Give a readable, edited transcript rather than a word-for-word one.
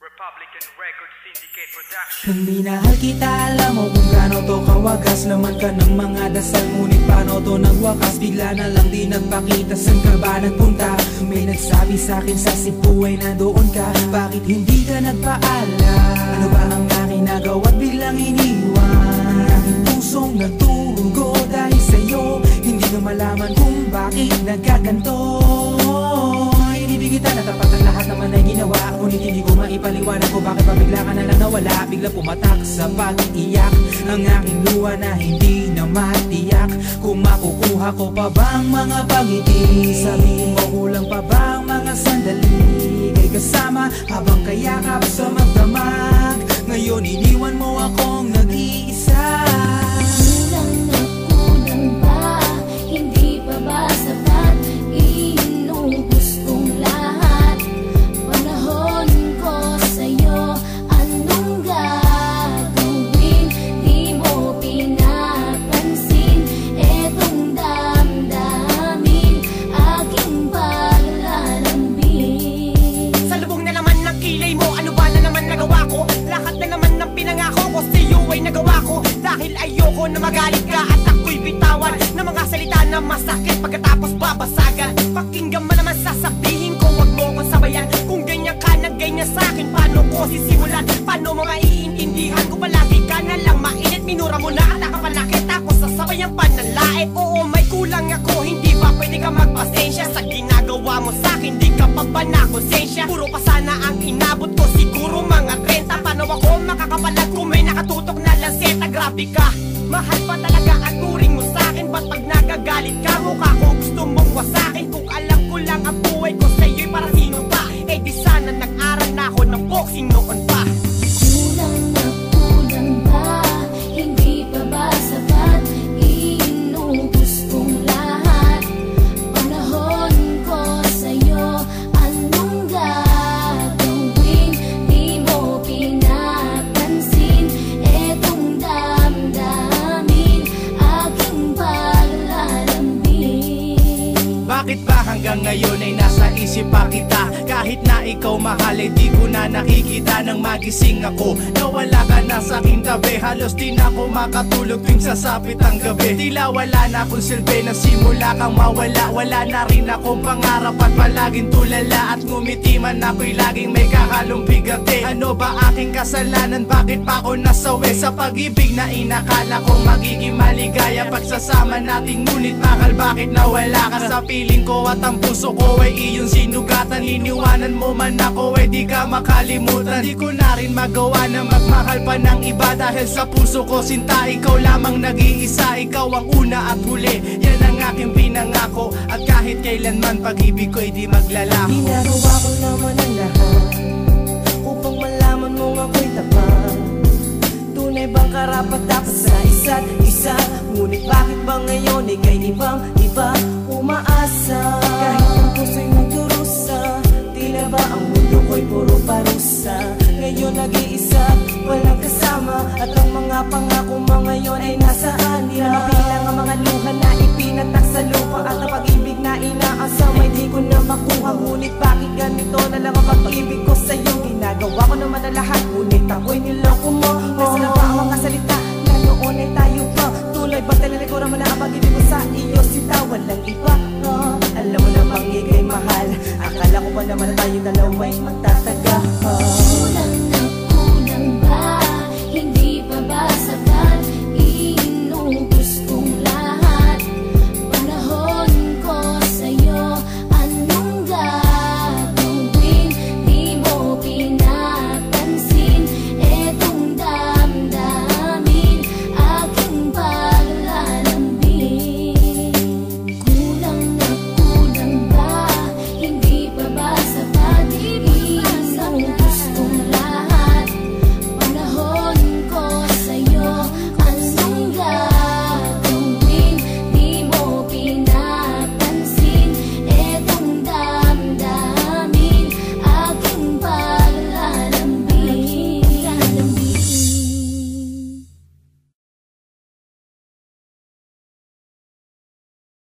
Republican Record Syndicate Production. Nang minahal kita, alam mo kung gaano to kawagas. Laman ka ng mga dasal, ngunit paano to nagwakas? Bigla na lang di nagpakita, saan ka ba nagpunta? May nagsabi sa'kin sa Cebu ay nandoon ka. Bakit hindi ka nagpaalam? Ano ba ang aking nagawa't biglang iniwan? Ang aking pusong nagturugo dahil sa'yo. Hindi na malaman kung bakit nagkaganto. Inibig kita na tapat ang lahat naman ay ginawa, ngunit hindi ko maipaliwanag kung bakit pa bigla ka na lang nawala. Bigla pumatak sa pag-iiyak ang aking luha na hindi na matiyak. Kung makukuha ko pa bang mga pangiti? Sabihin mo kulang pa bang mga sandali? Kay kasama habang kayakap sa magdamag. Ngayon iniwan mo akong nag-iisa. Kulang na kulang ba? Hindi pa ba sapat? Inubos kong lahat. Panahon ko sa'yo, anong gagawin? Di mo pinapansin etong damdamin, aking paglalambing. Sa lubong na naman ng kilay mo, ano ba na naman nagawa ko? Lahat na naman ng pinangako ko sa'yo ay nagawa ko. Dahil ayoko na magalit ka at ako'y bitawan ng mga salita na masakit pagkatapos babasagan. Pakinggan mo naman sasabihin ko, wag mo ko sabayan. Kung ganyan ka na ganyan sa'kin, paano ko sisimulan? Paano mo maiintindihan ko palagi ka na lang mainit? Minura mo na at akapanakit tapos sasabayan pa ng lait. Oo, may kulang ako, hindi ba pwede ka magpasensya sa ginagawa mo sa'kin? Di ka pa ba nakonsensya? Puro pa sana ang inabot ko, siguro mga 30. Paano ako makakapalag kung may nakatutok na lanseta? Grabe ka, mahal pa talaga ang turing mo sa'kin. Ba't pag nagagalit ka, mukha ko gusto mong wasakin? Kung alam ko lang ang buhay ko sa'yo'y para sino pa? Eh di sana nag-aral na ako ng boxing noon pa. Kulang na kulang ba? Hindi pa ba sapat? Inubos kong lahat. Panahon ko sa'yo, anong gagawin? Di mo pinapansin etong damdamin, aking paglalambing. Bakit ba hanggang ngayon ay nasa isip pa kita? Kahit na ikaw mahal ay di ko na nakikita. Nang magising ako, nawala ka na sa aking tabi. Halos di na ako makatulog tuwing sasapit ang gabi. Tila wala na akong silbi na simula kang mawala. Wala na rin akong pangarap at palaging tulala. At ngumiti man ako'y laging may kahalong bigate. Ano ba aking kasalanan? Bakit pa ako nasawi sa pag-ibig na inakala kong magiging maligaya? Pagsasama nating ngunit bakal bakit nawala ka sa piling ko? At ang puso ko ay iyong sinugatan. Iniwanan mo man ako ay di ka makalimutan. Di ko na rin magawa na magmahal pa ng iba. Dahil sa puso ko sinta, ikaw lamang nag-iisa. Ikaw ang una at huli, yan ang aking pinangako. At kahit kailanman pag-ibig ko ay di maglalaho. Ginagawa ko naman ang lahat upang malaman mong ako'y tapat. Tunay bang karapat dapat sa isa't isa? Ngunit bakit ba ngayon ay kay ibang iba umaasa? Kahit ang puso'y nagdurusa, tila ba ang mundo ko'y puro parusa? Ngayon nag-iisa, walang kasama. At ang mga pangako mo ngayon ay nasaan? Di na mabilang ang mga luha na ipinatak sa lupa. At ang pag-ibig na inaasam ay di ko na makuha. Ngunit bakit ganito na lang ang pag-ibig ko sa'yo? Ginagawa ko naman ang lahat